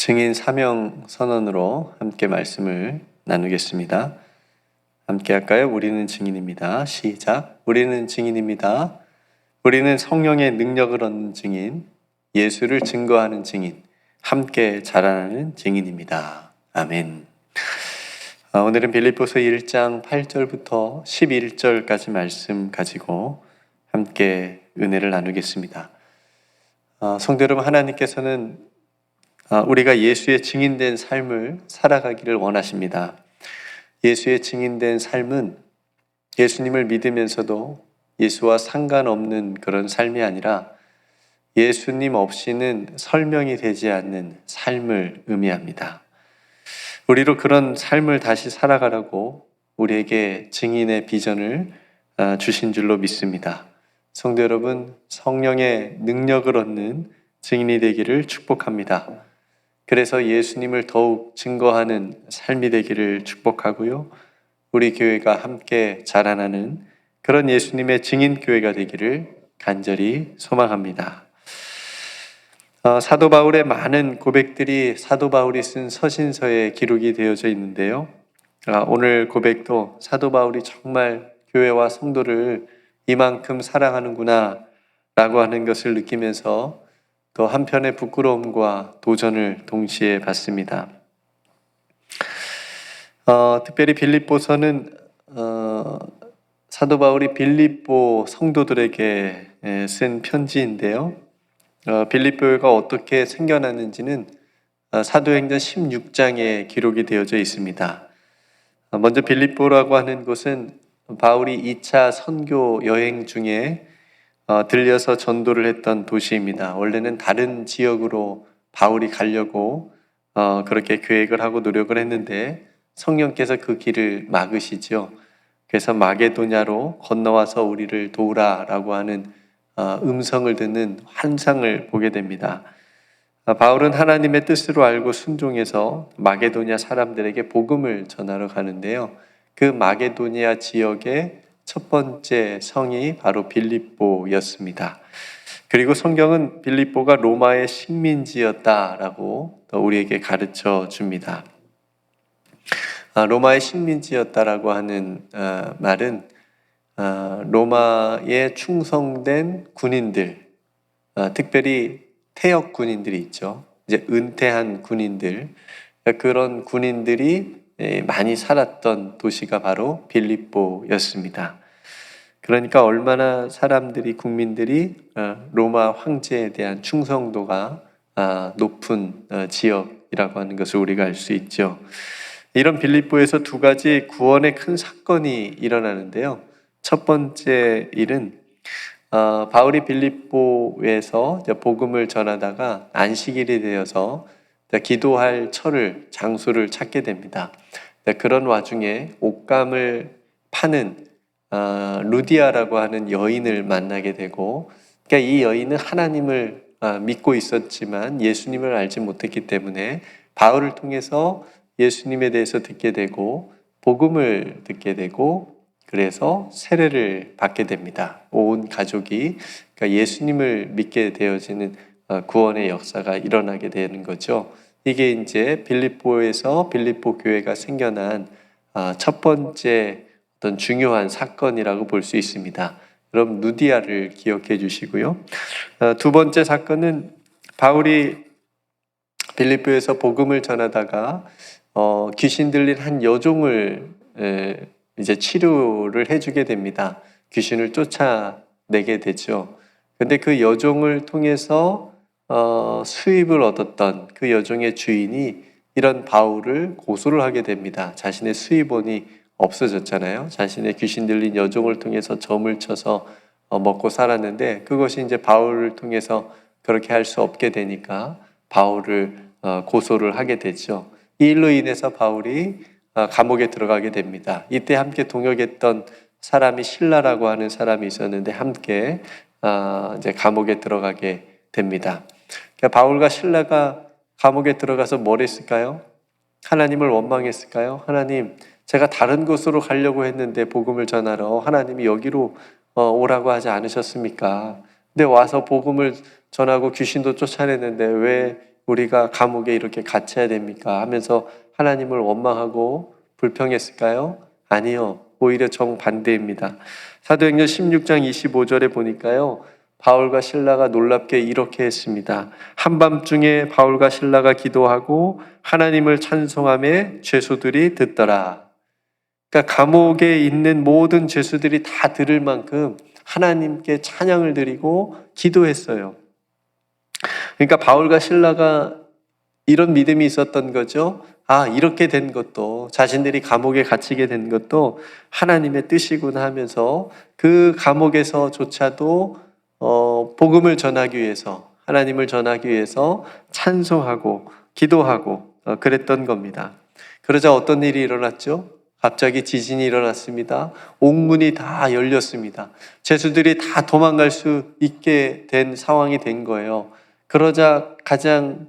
증인 사명 선언으로 함께 말씀을 나누겠습니다. 함께 할까요? 우리는 증인입니다. 시작. 우리는 증인입니다. 우리는 성령의 능력을 얻는 증인, 예수를 증거하는 증인, 함께 자라나는 증인입니다. 아멘. 오늘은 빌립보서 1장 8절부터 11절까지 말씀 가지고 함께 은혜를 나누겠습니다. 성도 여러분, 하나님께서는 우리가 예수의 증인된 삶을 살아가기를 원하십니다. 예수의 증인된 삶은 예수님을 믿으면서도 예수와 상관없는 그런 삶이 아니라 예수님 없이는 설명이 되지 않는 삶을 의미합니다. 우리로 그런 삶을 다시 살아가라고 우리에게 증인의 비전을 주신 줄로 믿습니다. 성도 여러분, 성령의 능력을 얻는 증인이 되기를 축복합니다. 그래서 예수님을 더욱 증거하는 삶이 되기를 축복하고요. 우리 교회가 함께 자라나는 그런 예수님의 증인 교회가 되기를 간절히 소망합니다. 사도 바울의 많은 고백들이 사도 바울이 쓴 서신서에 기록이 되어져 있는데요. 오늘 고백도 사도 바울이 정말 교회와 성도를 이만큼 사랑하는구나 라고 하는 것을 느끼면서 또 한편의 부끄러움과 도전을 동시에 받습니다. 특별히 빌립보서는 사도 바울이 빌립보 성도들에게 쓴 편지인데요. 빌립보가 어떻게 생겨났는지는 사도행전 16장에 기록이 되어져 있습니다. 먼저 빌립보라고 하는 곳은 바울이 2차 선교 여행 중에 들려서 전도를 했던 도시입니다. 원래는 다른 지역으로 바울이 가려고 그렇게 계획을 하고 노력을 했는데 성령께서 그 길을 막으시죠. 그래서 마게도냐로 건너와서 우리를 도우라라고 하는 음성을 듣는 환상을 보게 됩니다. 바울은 하나님의 뜻으로 알고 순종해서 마게도냐 사람들에게 복음을 전하러 가는데요. 그 마게도냐 지역의 첫 번째 성이 바로 빌립보였습니다. 그리고 성경은 빌립보가 로마의 식민지였다라고 우리에게 가르쳐 줍니다. 로마의 식민지였다라고 하는 말은 로마에 충성된 군인들, 특별히 퇴역 군인들이 있죠. 이제 은퇴한 군인들, 그런 군인들이 많이 살았던 도시가 바로 빌립보였습니다. 그러니까 얼마나 사람들이, 국민들이 로마 황제에 대한 충성도가 높은 지역이라고 하는 것을 우리가 알 수 있죠. 이런 빌립보에서 두 가지 구원의 큰 사건이 일어나는데요. 첫 번째 일은 바울이 빌립보에서 복음을 전하다가 안식일이 되어서 기도할 장소를 찾게 됩니다. 그런 와중에 옷감을 파는 루디아라고 하는 여인을 만나게 되고, 그러니까 이 여인은 하나님을 믿고 있었지만 예수님을 알지 못했기 때문에 바울을 통해서 예수님에 대해서 듣게 되고 복음을 듣게 되고, 그래서 세례를 받게 됩니다. 온 가족이, 그러니까 예수님을 믿게 되어지는 구원의 역사가 일어나게 되는 거죠. 이게 이제 빌립보에서 빌립보 교회가 생겨난 첫 번째 어떤 중요한 사건이라고 볼 수 있습니다. 그럼 루디아를 기억해 주시고요. 두 번째 사건은 바울이 빌립보에서 복음을 전하다가 귀신 들린 한 여종을 이제 치료를 해주게 됩니다. 귀신을 쫓아내게 되죠. 근데 그 여종을 통해서 수입을 얻었던 그 여종의 주인이 이런 바울을 고소를 하게 됩니다. 자신의 수입원이 없어졌잖아요. 자신의 귀신 들린 여종을 통해서 점을 쳐서 먹고 살았는데, 그것이 이제 바울을 통해서 그렇게 할 수 없게 되니까 바울을 고소를 하게 되죠. 이 일로 인해서 바울이 감옥에 들어가게 됩니다. 이때 함께 동역했던 사람이 실라라고 하는 사람이 있었는데 함께 이제 감옥에 들어가게 됩니다. 그러니까 바울과 실라가 감옥에 들어가서 뭘 했을까요? 하나님을 원망했을까요? 하나님, 제가 다른 곳으로 가려고 했는데 복음을 전하러 하나님이 여기로 오라고 하지 않으셨습니까? 근데 와서 복음을 전하고 귀신도 쫓아내는데 왜 우리가 감옥에 이렇게 갇혀야 됩니까? 하면서 하나님을 원망하고 불평했을까요? 아니요. 오히려 정반대입니다. 사도행전 16장 25절에 보니까요. 바울과 실라가 놀랍게 이렇게 했습니다. 한밤중에 바울과 실라가 기도하고 하나님을 찬송하며 죄수들이 듣더라. 그러니까 감옥에 있는 모든 죄수들이 다 들을 만큼 하나님께 찬양을 드리고 기도했어요. 그러니까 바울과 실라가 이런 믿음이 있었던 거죠. 아, 이렇게 된 것도, 자신들이 감옥에 갇히게 된 것도 하나님의 뜻이구나 하면서 그 감옥에서조차도 복음을 전하기 위해서, 하나님을 전하기 위해서 찬송하고 기도하고 그랬던 겁니다. 그러자 어떤 일이 일어났죠? 갑자기 지진이 일어났습니다. 옥문이 다 열렸습니다. 죄수들이 다 도망갈 수 있게 된 상황이 된 거예요. 그러자 가장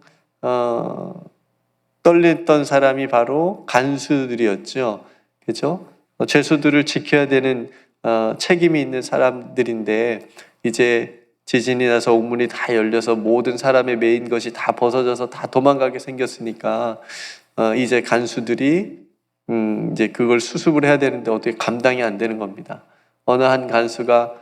떨렸던 사람이 바로 간수들이었죠. 그죠? 죄수들을 지켜야 되는 책임이 있는 사람들인데 이제 지진이 나서 옥문이 다 열려서 모든 사람의 메인 것이 다 벗어져서 다 도망가게 생겼으니까 이제 간수들이 이제 그걸 수습을 해야 되는데 어떻게 감당이 안 되는 겁니다. 어느 한 간수가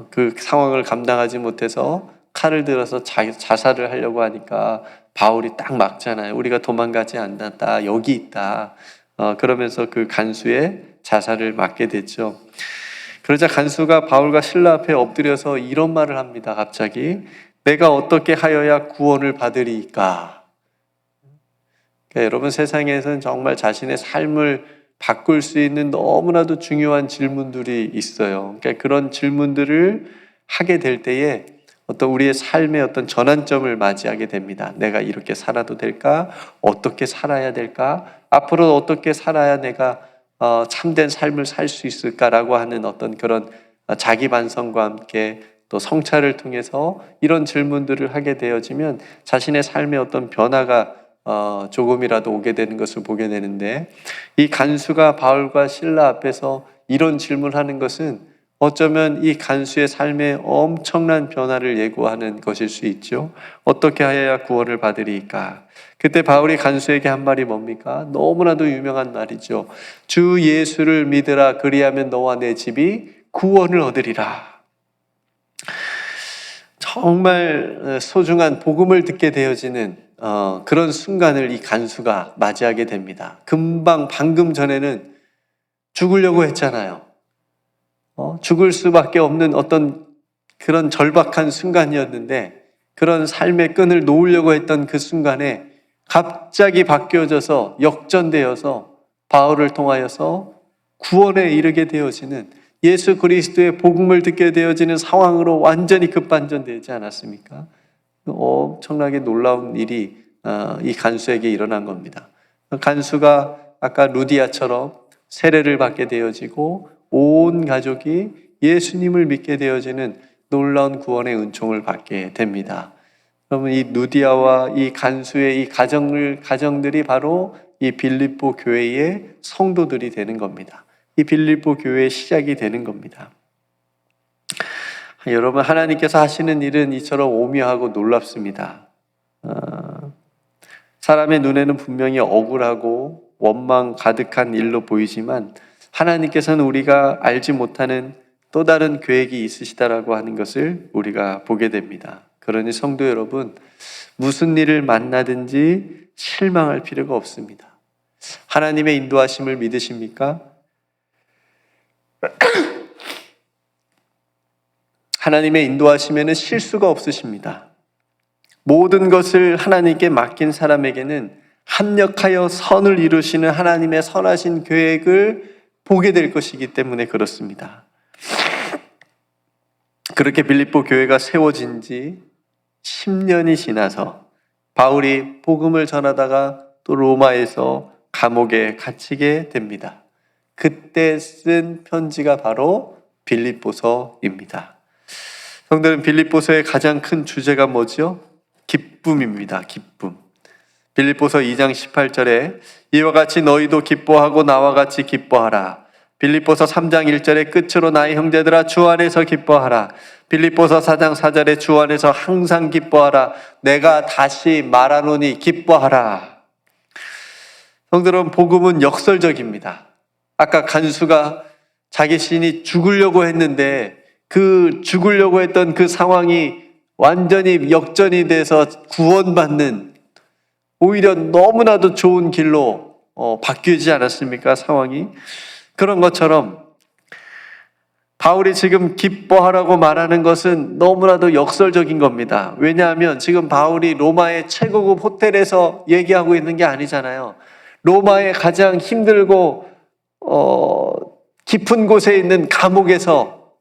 그 상황을 감당하지 못해서 칼을 들어서 자살을 하려고 하니까 바울이 딱 막잖아요. 우리가 도망가지 않았다. 여기 있다. 그러면서 그 간수의 자살을 막게 됐죠. 그러자 간수가 바울과 실라 앞에 엎드려서 이런 말을 합니다. 갑자기 내가 어떻게 하여야 구원을 받으리까? 그러니까 여러분, 세상에서는 정말 자신의 삶을 바꿀 수 있는 너무나도 중요한 질문들이 있어요. 그러니까 그런 질문들을 하게 될 때에 어떤 우리의 삶의 어떤 전환점을 맞이하게 됩니다. 내가 이렇게 살아도 될까? 어떻게 살아야 될까? 앞으로 어떻게 살아야 내가 참된 삶을 살 수 있을까라고 하는 어떤 그런 자기 반성과 함께 또 성찰을 통해서 이런 질문들을 하게 되어지면 자신의 삶의 어떤 변화가 조금이라도 오게 되는 것을 보게 되는데, 이 간수가 바울과 실라 앞에서 이런 질문하는 것은 어쩌면 이 간수의 삶에 엄청난 변화를 예고하는 것일 수 있죠. 어떻게 하여야 구원을 받으리까? 그때 바울이 간수에게 한 말이 뭡니까? 너무나도 유명한 말이죠. 주 예수를 믿으라. 그리하면 너와 내 집이 구원을 얻으리라. 정말 소중한 복음을 듣게 되어지는 그런 순간을 이 간수가 맞이하게 됩니다. 방금 전에는 죽으려고 했잖아요. 죽을 수밖에 없는 어떤 그런 절박한 순간이었는데, 그런 삶의 끈을 놓으려고 했던 그 순간에 갑자기 바뀌어져서 역전되어서 바울을 통하여서 구원에 이르게 되어지는, 예수 그리스도의 복음을 듣게 되어지는 상황으로 완전히 급반전되지 않았습니까? 엄청나게 놀라운 일이 이 간수에게 일어난 겁니다. 간수가 아까 루디아처럼 세례를 받게 되어지고 온 가족이 예수님을 믿게 되어지는 놀라운 구원의 은총을 받게 됩니다. 그러면 이 루디아와 이 간수의 이 가정들이 바로 이 빌립보 교회의 성도들이 되는 겁니다. 이 빌립보 교회의 시작이 되는 겁니다. 여러분, 하나님께서 하시는 일은 이처럼 오묘하고 놀랍습니다. 사람의 눈에는 분명히 억울하고 원망 가득한 일로 보이지만 하나님께서는 우리가 알지 못하는 또 다른 계획이 있으시다라고 하는 것을 우리가 보게 됩니다. 그러니 성도 여러분, 무슨 일을 만나든지 실망할 필요가 없습니다. 하나님의 인도하심을 믿으십니까? 하나님의 인도하심에는 실수가 없으십니다. 모든 것을 하나님께 맡긴 사람에게는 합력하여 선을 이루시는 하나님의 선하신 계획을 보게 될 것이기 때문에 그렇습니다. 그렇게 빌립보 교회가 세워진 지 10년이 지나서 바울이 복음을 전하다가 또 로마에서 감옥에 갇히게 됩니다. 그때 쓴 편지가 바로 빌립보서입니다. 성도는, 빌립보서의 가장 큰 주제가 뭐죠? 기쁨입니다. 기쁨. 빌립보서 2장 18절에 이와 같이 너희도 기뻐하고 나와 같이 기뻐하라. 빌립보서 3장 1절의 끝으로 나의 형제들아 주 안에서 기뻐하라. 빌립보서 4장 4절에 주 안에서 항상 기뻐하라. 내가 다시 말하노니 기뻐하라. 성도는 복음은 역설적입니다. 아까 간수가 자기 시인이 죽으려고 했는데 그 죽으려고 했던 그 상황이 완전히 역전이 돼서 구원받는, 오히려 너무나도 좋은 길로 바뀌지 않았습니까? 상황이. 그런 것처럼 바울이 지금 기뻐하라고 말하는 것은 너무나도 역설적인 겁니다. 왜냐하면 지금 바울이 로마의 최고급 호텔에서 얘기하고 있는 게 아니잖아요. 로마의 가장 힘들고 깊은 곳에 있는 감옥에서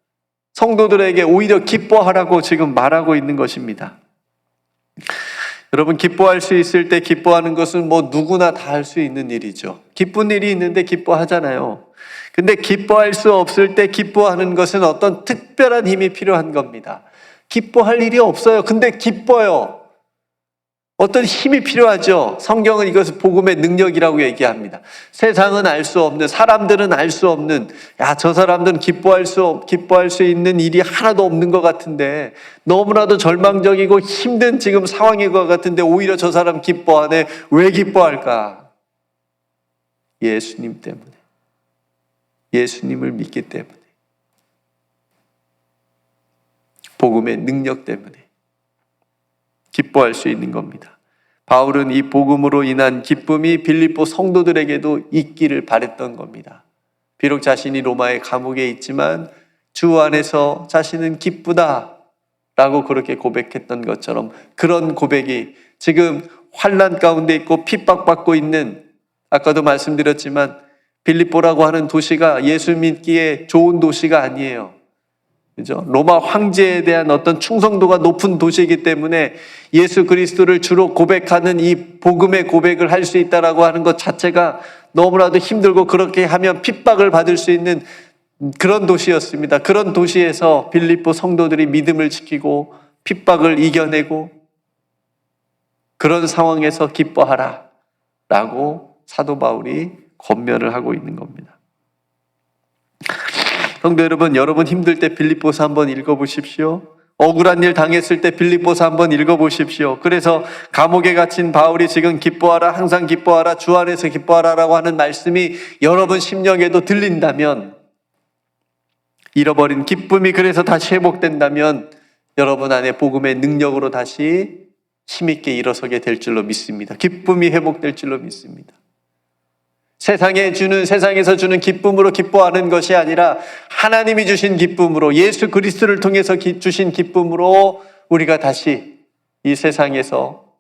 성도들에게 오히려 기뻐하라고 지금 말하고 있는 것입니다. 여러분, 기뻐할 수 있을 때 기뻐하는 것은 뭐 누구나 다 할 수 있는 일이죠. 기쁜 일이 있는데 기뻐하잖아요. 근데 기뻐할 수 없을 때 기뻐하는 것은 어떤 특별한 힘이 필요한 겁니다. 기뻐할 일이 없어요. 근데 기뻐요. 어떤 힘이 필요하죠. 성경은 이것을 복음의 능력이라고 얘기합니다. 세상은 알 수 없는, 사람들은 알 수 없는, 저 사람들은 기뻐할 수 있는 일이 하나도 없는 것 같은데, 너무나도 절망적이고 힘든 지금 상황인 것 같은데 오히려 저 사람 기뻐하네. 왜 기뻐할까? 예수님 때문에. 예수님을 믿기 때문에. 복음의 능력 때문에 기뻐할 수 있는 겁니다. 바울은 이 복음으로 인한 기쁨이 빌립보 성도들에게도 있기를 바랬던 겁니다. 비록 자신이 로마의 감옥에 있지만 주 안에서 자신은 기쁘다 라고 그렇게 고백했던 것처럼, 그런 고백이 지금 환난 가운데 있고 핍박받고 있는, 아까도 말씀드렸지만 빌립보라고 하는 도시가 예수 믿기에 좋은 도시가 아니에요. 그죠? 로마 황제에 대한 어떤 충성도가 높은 도시이기 때문에 예수 그리스도를 주로 고백하는 이 복음의 고백을 할 수 있다라고 하는 것 자체가 너무나도 힘들고, 그렇게 하면 핍박을 받을 수 있는 그런 도시였습니다. 그런 도시에서 빌립보 성도들이 믿음을 지키고 핍박을 이겨내고, 그런 상황에서 기뻐하라 라고 사도 바울이 권면을 하고 있는 겁니다. 성도 여러분, 여러분 힘들 때 빌립보서 한번 읽어보십시오. 억울한 일 당했을 때 빌립보서 한번 읽어보십시오. 그래서 감옥에 갇힌 바울이 지금 기뻐하라, 항상 기뻐하라, 주 안에서 기뻐하라라고 하는 말씀이 여러분 심령에도 들린다면, 잃어버린 기쁨이 그래서 다시 회복된다면 여러분 안에 복음의 능력으로 다시 힘있게 일어서게 될 줄로 믿습니다. 기쁨이 회복될 줄로 믿습니다. 세상에서 주는 기쁨으로 기뻐하는 것이 아니라 하나님이 주신 기쁨으로, 예수 그리스도를 통해서 주신 기쁨으로 우리가 다시 이 세상에서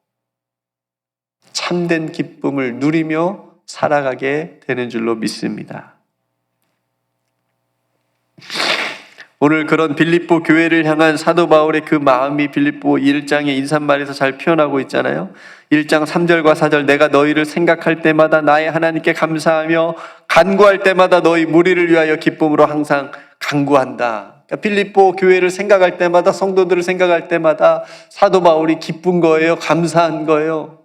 참된 기쁨을 누리며 살아가게 되는 줄로 믿습니다. 오늘 그런 빌립보 교회를 향한 사도 바울의 그 마음이 빌립보 1장의 인사말에서 잘 표현하고 있잖아요. 1장 3절과 4절, 내가 너희를 생각할 때마다 나의 하나님께 감사하며 간구할 때마다 너희 무리를 위하여 기쁨으로 항상 간구한다. 그러니까 빌립보 교회를 생각할 때마다, 성도들을 생각할 때마다 사도 바울이 기쁜 거예요. 감사한 거예요.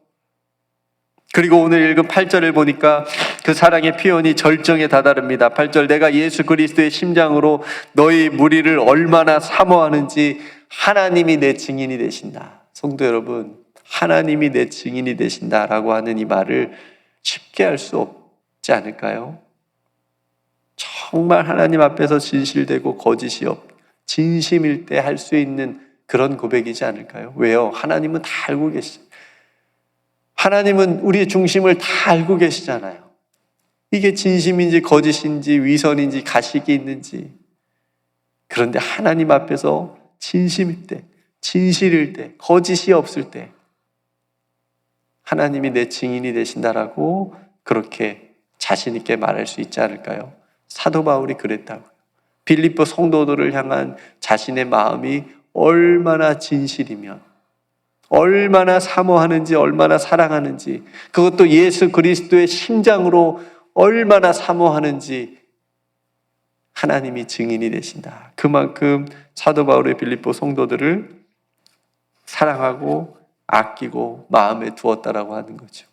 그리고 오늘 읽은 8절을 보니까 그 사랑의 표현이 절정에 다다릅니다. 8절, 내가 예수 그리스도의 심장으로 너희 무리를 얼마나 사모하는지 하나님이 내 증인이 되신다. 성도 여러분, 하나님이 내 증인이 되신다라고 하는 이 말을 쉽게 할 수 없지 않을까요? 정말 하나님 앞에서 진실되고 거짓이 진심일 때 할 수 있는 그런 고백이지 않을까요? 왜요? 하나님은 다 알고 계시죠. 하나님은 우리의 중심을 다 알고 계시잖아요. 이게 진심인지 거짓인지 위선인지 가식이 있는지. 그런데 하나님 앞에서 진심일 때, 진실일 때, 거짓이 없을 때 하나님이 내 증인이 되신다라고 그렇게 자신 있게 말할 수 있지 않을까요? 사도 바울이 그랬다고요. 빌립보 성도들을 향한 자신의 마음이 얼마나 진실이면, 얼마나 사모하는지, 얼마나 사랑하는지, 그것도 예수 그리스도의 심장으로 얼마나 사모하는지 하나님이 증인이 되신다. 그만큼 사도 바울의 빌립보 성도들을 사랑하고 아끼고 마음에 두었다라고 하는 거죠.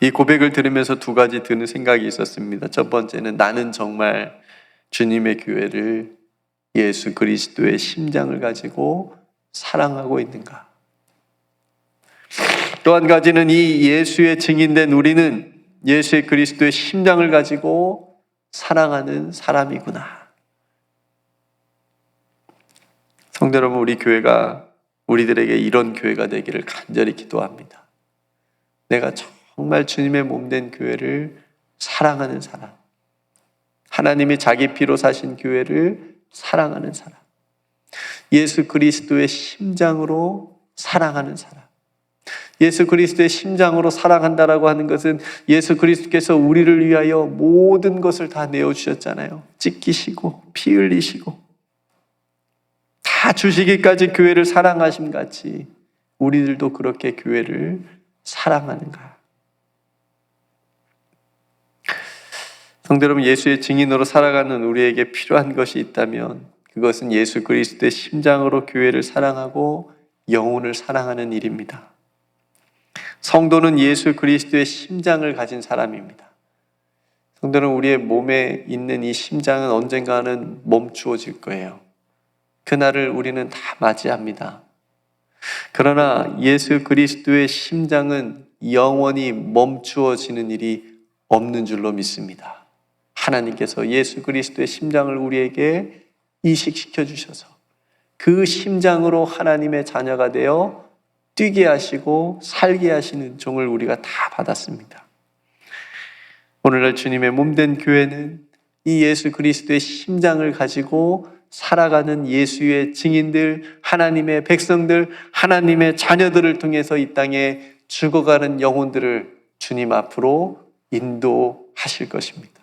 이 고백을 들으면서 두 가지 드는 생각이 있었습니다. 첫 번째는 나는 정말 주님의 교회를 예수 그리스도의 심장을 가지고 사랑하고 있는가? 또 한 가지는 이 예수의 증인된 우리는 예수의 그리스도의 심장을 가지고 사랑하는 사람이구나. 성도 여러분, 우리 교회가 우리들에게 이런 교회가 되기를 간절히 기도합니다. 내가 정말 주님의 몸된 교회를 사랑하는 사람, 하나님이 자기 피로 사신 교회를 사랑하는 사람, 예수 그리스도의 심장으로 사랑하는 사람. 예수 그리스도의 심장으로 사랑한다라고 하는 것은 예수 그리스도께서 우리를 위하여 모든 것을 다 내어주셨잖아요. 찢기시고 피 흘리시고 다 주시기까지 교회를 사랑하심 같이 우리들도 그렇게 교회를 사랑하는가? 성도 여러분, 예수의 증인으로 살아가는 우리에게 필요한 것이 있다면 그것은 예수 그리스도의 심장으로 교회를 사랑하고 영혼을 사랑하는 일입니다. 성도는 예수 그리스도의 심장을 가진 사람입니다. 성도는 우리의 몸에 있는 이 심장은 언젠가는 멈추어질 거예요. 그날을 우리는 다 맞이합니다. 그러나 예수 그리스도의 심장은 영원히 멈추어지는 일이 없는 줄로 믿습니다. 하나님께서 예수 그리스도의 심장을 우리에게 이식시켜 주셔서 그 심장으로 하나님의 자녀가 되어 뛰게 하시고 살게 하시는 종을 우리가 다 받았습니다. 오늘날 주님의 몸된 교회는 이 예수 그리스도의 심장을 가지고 살아가는 예수의 증인들, 하나님의 백성들, 하나님의 자녀들을 통해서 이 땅에 죽어가는 영혼들을 주님 앞으로 인도하실 것입니다.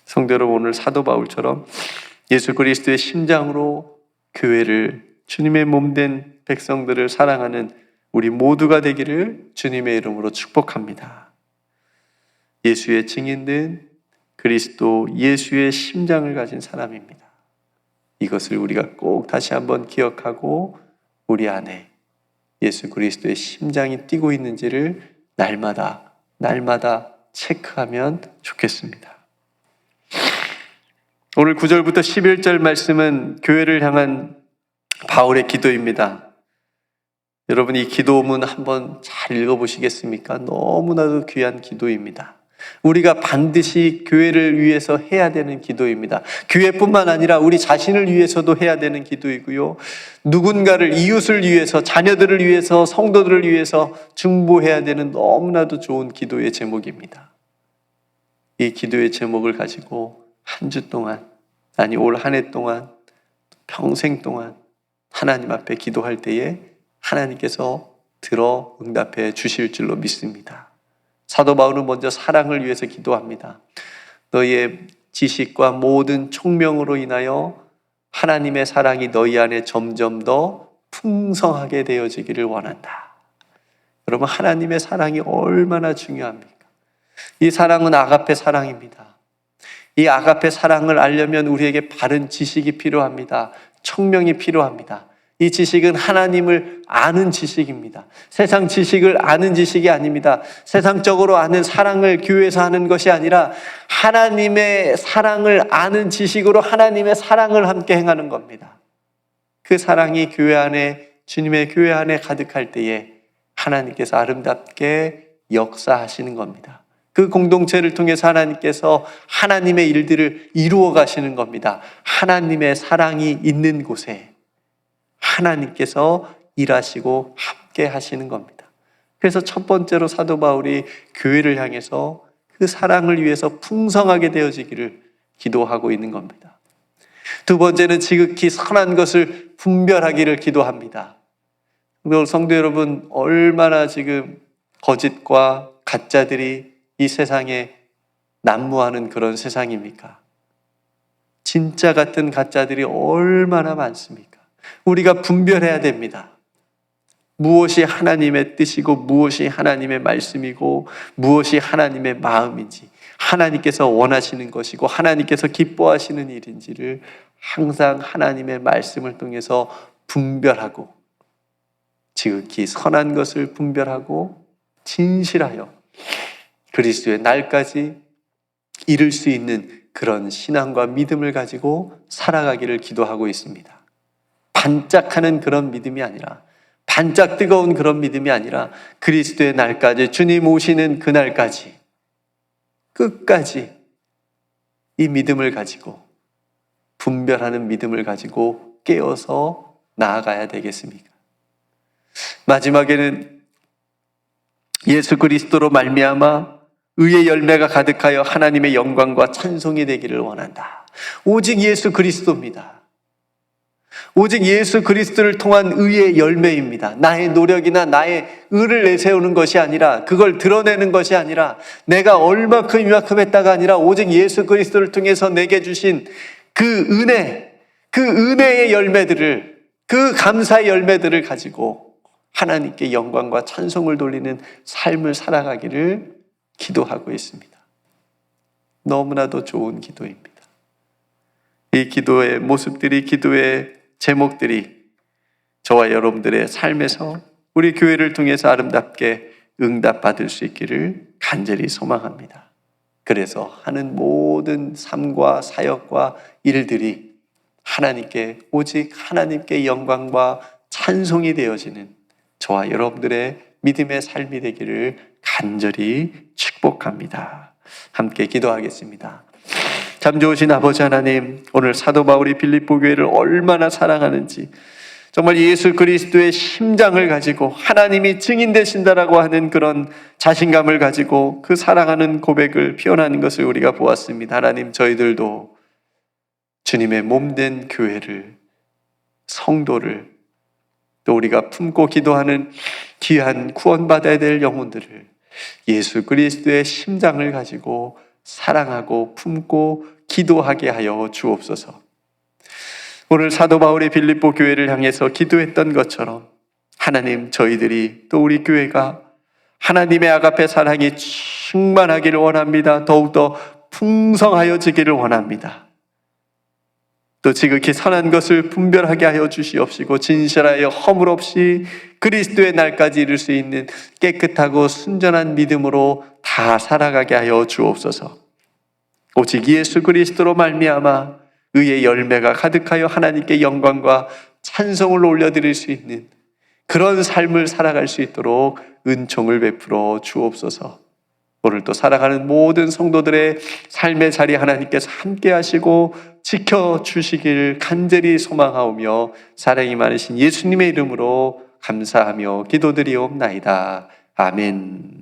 성도 여러분, 오늘 사도 바울처럼 예수 그리스도의 심장으로 교회를, 주님의 몸된 백성들을 사랑하는 우리 모두가 되기를 주님의 이름으로 축복합니다. 예수의 증인된 그리스도 예수의 심장을 가진 사람입니다. 이것을 우리가 꼭 다시 한번 기억하고 우리 안에 예수 그리스도의 심장이 뛰고 있는지를 날마다 체크하면 좋겠습니다. 오늘 9절부터 11절 말씀은 교회를 향한 바울의 기도입니다. 여러분, 이 기도문 한번 잘 읽어보시겠습니까? 너무나도 귀한 기도입니다. 우리가 반드시 교회를 위해서 해야 되는 기도입니다. 교회뿐만 아니라 우리 자신을 위해서도 해야 되는 기도이고요. 누군가를, 이웃을 위해서, 자녀들을 위해서, 성도들을 위해서 중보해야 되는 너무나도 좋은 기도의 제목입니다. 이 기도의 제목을 가지고 한 주 동안, 아니 올 한 해 동안, 평생 동안 하나님 앞에 기도할 때에 하나님께서 들어 응답해 주실 줄로 믿습니다. 사도 바울은 먼저 사랑을 위해서 기도합니다. 너희의 지식과 모든 총명으로 인하여 하나님의 사랑이 너희 안에 점점 더 풍성하게 되어지기를 원한다. 여러분, 하나님의 사랑이 얼마나 중요합니까? 이 사랑은 아가페 사랑입니다. 이 아가페 사랑을 알려면 우리에게 바른 지식이 필요합니다. 총명이 필요합니다. 이 지식은 하나님을 아는 지식입니다. 세상 지식을 아는 지식이 아닙니다. 세상적으로 아는 사랑을 교회에서 하는 것이 아니라 하나님의 사랑을 아는 지식으로 하나님의 사랑을 함께 행하는 겁니다. 그 사랑이 교회 안에, 주님의 교회 안에 가득할 때에 하나님께서 아름답게 역사하시는 겁니다. 그 공동체를 통해서 하나님께서 하나님의 일들을 이루어 가시는 겁니다. 하나님의 사랑이 있는 곳에 하나님께서 일하시고 함께 하시는 겁니다. 그래서 첫 번째로 사도 바울이 교회를 향해서 그 사랑을 위해서 풍성하게 되어지기를 기도하고 있는 겁니다. 두 번째는 지극히 선한 것을 분별하기를 기도합니다. 성도 여러분, 얼마나 지금 거짓과 가짜들이 이 세상에 난무하는 그런 세상입니까? 진짜 같은 가짜들이 얼마나 많습니까? 우리가 분별해야 됩니다. 무엇이 하나님의 뜻이고 무엇이 하나님의 말씀이고 무엇이 하나님의 마음인지, 하나님께서 원하시는 것이고 하나님께서 기뻐하시는 일인지를 항상 하나님의 말씀을 통해서 분별하고, 지극히 선한 것을 분별하고 진실하여 그리스도의 날까지 이룰 수 있는 그런 신앙과 믿음을 가지고 살아가기를 기도하고 있습니다. 반짝하는 그런 믿음이 아니라, 반짝 뜨거운 그런 믿음이 아니라 그리스도의 날까지, 주님 오시는 그날까지 끝까지 이 믿음을 가지고, 분별하는 믿음을 가지고 깨어서 나아가야 되겠습니까? 마지막에는 예수 그리스도로 말미암아 의의 열매가 가득하여 하나님의 영광과 찬송이 되기를 원한다. 오직 예수 그리스도입니다. 오직 예수 그리스도를 통한 의의 열매입니다. 나의 노력이나 나의 의를 내세우는 것이 아니라, 그걸 드러내는 것이 아니라, 내가 얼마큼 이만큼 했다가 아니라 오직 예수 그리스도를 통해서 내게 주신 그 은혜, 그 은혜의 열매들을, 그 감사의 열매들을 가지고 하나님께 영광과 찬송을 돌리는 삶을 살아가기를 기도하고 있습니다. 너무나도 좋은 기도입니다. 이 기도의 모습들이, 기도의 제목들이 저와 여러분들의 삶에서 우리 교회를 통해서 아름답게 응답받을 수 있기를 간절히 소망합니다. 그래서 하는 모든 삶과 사역과 일들이 하나님께, 오직 하나님께 영광과 찬송이 되어지는 저와 여러분들의 믿음의 삶이 되기를 간절히 축복합니다. 함께 기도하겠습니다. 참 좋으신 아버지 하나님, 오늘 사도 바울이 빌립보 교회를 얼마나 사랑하는지, 정말 예수 그리스도의 심장을 가지고 하나님이 증인 되신다라고 하는 그런 자신감을 가지고 그 사랑하는 고백을 표현하는 것을 우리가 보았습니다. 하나님, 저희들도 주님의 몸된 교회를, 성도를, 또 우리가 품고 기도하는 귀한 구원받아야 될 영혼들을 예수 그리스도의 심장을 가지고 사랑하고 품고 기도하게 하여 주옵소서. 오늘 사도 바울이 빌립보 교회를 향해서 기도했던 것처럼 하나님, 저희들이 또 우리 교회가 하나님의 아가페 사랑이 충만하기를 원합니다. 더욱더 풍성하여지기를 원합니다. 또 지극히 선한 것을 분별하게 하여 주시옵시고 진실하여 허물 없이 그리스도의 날까지 이룰 수 있는 깨끗하고 순전한 믿음으로 다 살아가게 하여 주옵소서. 오직 예수 그리스도로 말미암아 의의 열매가 가득하여 하나님께 영광과 찬송을 올려드릴 수 있는 그런 삶을 살아갈 수 있도록 은총을 베풀어 주옵소서. 오늘 또 살아가는 모든 성도들의 삶의 자리 하나님께서 함께 하시고 지켜주시길 간절히 소망하오며 사랑이 많으신 예수님의 이름으로 감사하며 기도드리옵나이다. 아멘.